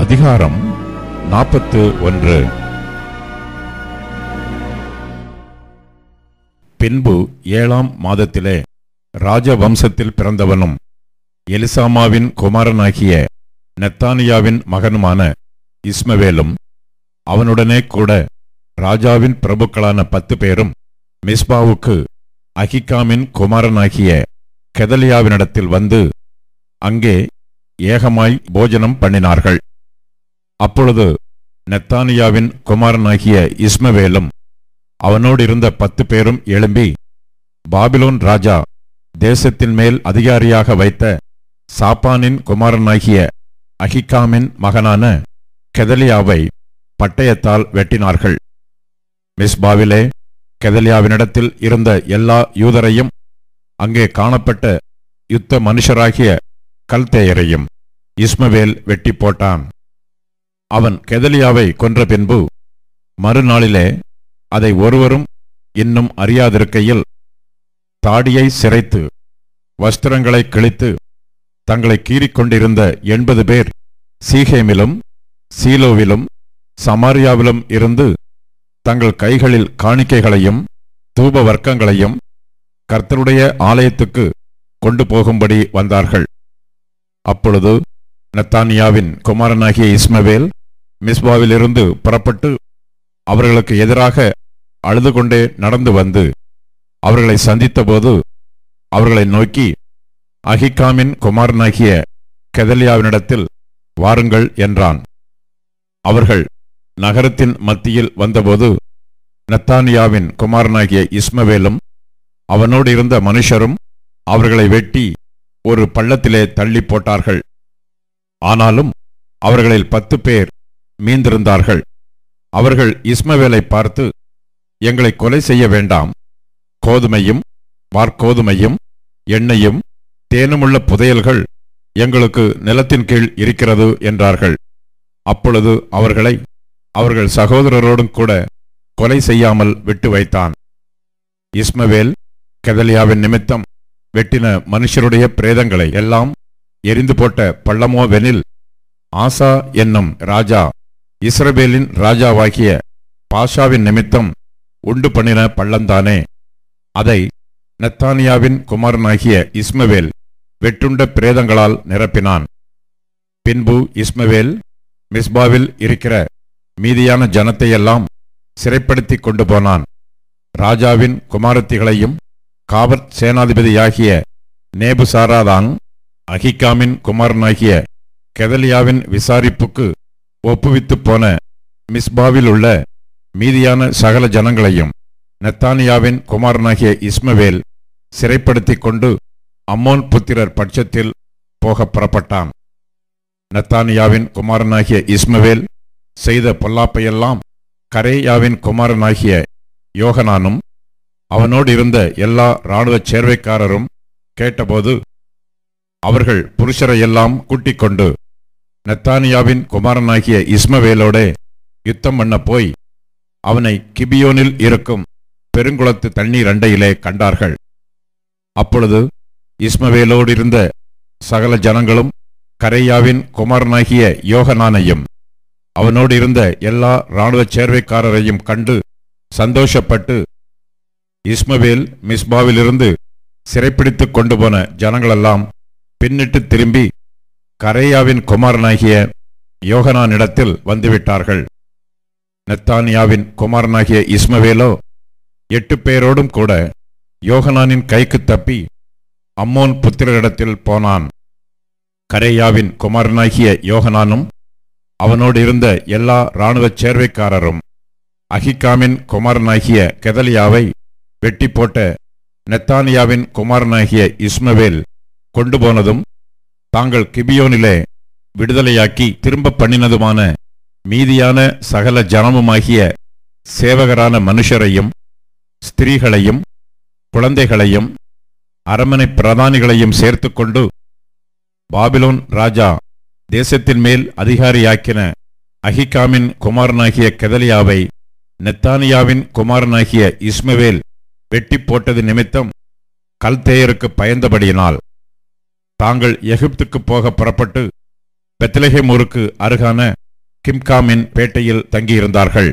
அதிகாரம் 41. பின்பு 7ஆம் மாதத்திலே ராஜவம்சத்தில் பிறந்தவனும் எலிசாமாவின் குமாரனாகிய நெத்தானியாவின் மகனுமான இஸ்மவேலும் அவனுடனே கூட ராஜாவின் பிரபுக்களான 10 பேரும் மிஸ்பாவுக்கு அகிகாமின் குமாரனாகிய கெதலியாவினிடத்தில் வந்து அங்கே ஏகமாய் போஜனம் பண்ணினார்கள். அப்பொழுது நெத்தானியாவின் குமாரனாகிய இஸ்மவேலும் அவனோடு இருந்த 10 பேரும் எழும்பி பாபிலோன் ராஜா தேசத்தின் மேல் அதிகாரியாக வைத்த சாப்பானின் குமாரனாகிய அகிகாமின் மகனான கெதலியாவை பட்டயத்தால் வெட்டினார்கள். மிஸ்பாவிலே கெதலியாவினிடத்தில் இருந்த எல்லா யூதரையும் அங்கே காணப்பட்ட யுத்த மனுஷராகிய கல்தேயரையும் இஸ்மவேல் வெட்டி போட்டான். அவன் கெதலியாவை கொன்ற பின்பு மறுநாளிலே அதை ஒருவரும் இன்னும் அறியாதிருக்கையில் தாடியை சிரைத்து வஸ்திரங்களை கிழித்து தங்களை கீறிக்கொண்டிருந்த 80 பேர் சீகேமிலும் சீலோவிலும் சமாரியாவிலும் இருந்து தங்கள் கைகளில் காணிக்கைகளையும் தூப வர்க்கங்களையும் கர்த்தருடைய ஆலயத்துக்கு கொண்டு போகும்படி வந்தார்கள். அப்பொழுது நெத்தானியாவின் குமாரனாகிய இஸ்மவேல் மிஸ்பாவிலிருந்து புறப்பட்டு அவர்களுக்கு எதிராக அழுது கொண்டே நடந்து வந்து அவர்களை சந்தித்தபோது அவர்களை நோக்கி, அகிகாமின் குமாரனாகிய கெதலியாவினிடத்தில் வாருங்கள் என்றான். அவர்கள் நகரத்தின் மத்தியில் வந்தபோது நெத்தானியாவின் குமாரனாகிய இஸ்மவேலும் அவனோடு இருந்த மனுஷரும் அவர்களை வெட்டி ஒரு பள்ளத்திலே தள்ளி போட்டார்கள். ஆனாலும் அவர்களில் 10 பேர் மீந்திருந்தார்கள். அவர்கள் இஸ்மவேலை பார்த்து, எங்களை கொலை செய்ய வேண்டாம், கோதுமையும் வார்கோதுமையும் எண்ணெயும் தேனுமுள்ள புதையல்கள் எங்களுக்கு நிலத்தின் கீழ் இருக்கிறது என்றார்கள். அப்பொழுது அவர்களை அவர்கள் சகோதரரோடும் கூட கொலை செய்யாமல் விட்டு வைத்தான். இஸ்மவேல் கெதலியாவின் நிமித்தம் வெட்டின மனுஷருடைய பிரேதங்களை எல்லாம் எரிந்து போட்ட பள்ளமோவெனில் ஆசா என்னும் ராஜா இஸ்ரவேலின் ராஜாவாகிய பாஷாவின் நிமித்தம் உண்டு பண்ணின பள்ளந்தானே. அதை நெத்தானியாவின் குமாரனாகிய இஸ்மவேல் வெட்டுண்ட பிரேதங்களால் நிரப்பினான். பின்பு இஸ்மவேல் மிஸ்பாவில் இருக்கிற மீதியான ஜனத்தையெல்லாம் சிறைப்படுத்தி கொண்டு போனான். ராஜாவின் குமாரத்திகளையும் காவற் சேனாதிபதியாகிய நேபுசாராதான் அகிகாமின் குமாரனாகிய கெதலியாவின் விசாரிப்புக்கு ஒப்புவித்து போன மிஸ்பாவில் உள்ள மீதியான சகல ஜனங்களையும் நெத்தானியாவின் குமாரனாகிய இஸ்மவேல் சிறைப்படுத்தி கொண்டு அம்மோன் புத்திரர் பட்சத்தில் போக புறப்பட்டான். நெத்தானியாவின் குமாரனாகிய இஸ்மவேல் செய்த பொல்லாப்பையெல்லாம் கரேயாவின் குமாரனாகிய யோகனானும் அவனோடு இருந்த எல்லா இராணுவ சேர்வைக்காரரும் கேட்டபோது அவர்கள் புருஷரையெல்லாம் கூட்டிக் கொண்டு நெத்தானியாவின் குமாரனாகிய இஸ்மவேலோடே யுத்தம் பண்ண போய் அவனை கிபியோனில் இருக்கும் பெருங்குளத்து தண்ணீர் அண்டையிலே கண்டார்கள். அப்பொழுது இஸ்மவேலோடு இருந்த சகல ஜனங்களும் கரேயாவின் குமாரனாகிய யோகனானையும் அவனோடு இருந்த எல்லா இராணுவ சேர்வைக்காரரையும் கண்டு சந்தோஷப்பட்டு, இஸ்மவேல் மிஸ்பாவிலிருந்து சிறைப்பிடித்து கொண்டு போன ஜனங்களெல்லாம் பின்னிட்டு திரும்பி கரேயாவின் குமாரனாகிய யோகனானிடத்தில் வந்துவிட்டார்கள். நெத்தானியாவின் குமாரனாகிய இஸ்மவேலோ 8 பேரோடும் கூட யோகனானின் கைக்கு தப்பி அம்மோன் புத்திரரிடத்தில் போனான். கரேயாவின் குமாரனாகிய யோகனானும் அவனோடு இருந்த எல்லா இராணுவ சேர்வைக்காரரும் அகிகாமின் குமாரனாகிய கெதலியாவை வெட்டி போட்ட நெத்தானியாவின் குமாரனாகிய இஸ்மவேல் கொண்டு போனதும் தாங்கள் கிபியோனிலே விடுதலையாக்கி திரும்ப பண்ணினதுமான மீதியான சகல ஜனமுமாகிய சேவகரான மனுஷரையும் ஸ்திரீகளையும் குழந்தைகளையும் அரமனை பிரதானிகளையும் சேர்த்து கொண்டு பாபிலோன் ராஜா தேசத்தின் மேல் அதிகாரியாக்கின அகிகாமின் குமாரனாகிய கெதலியாவை நெத்தானியாவின் குமாரனாகிய இஸ்மவேல் வெட்டி போட்டது நிமித்தம் கல்தேயருக்கு பயந்தபடியினால் தாங்கள் எகிப்துக்கு போக புறப்பட்டு பெத்லெகேம் ஊருக்கு அருகான கிம்காமின் பேட்டையில் தங்கியிருந்தார்கள்.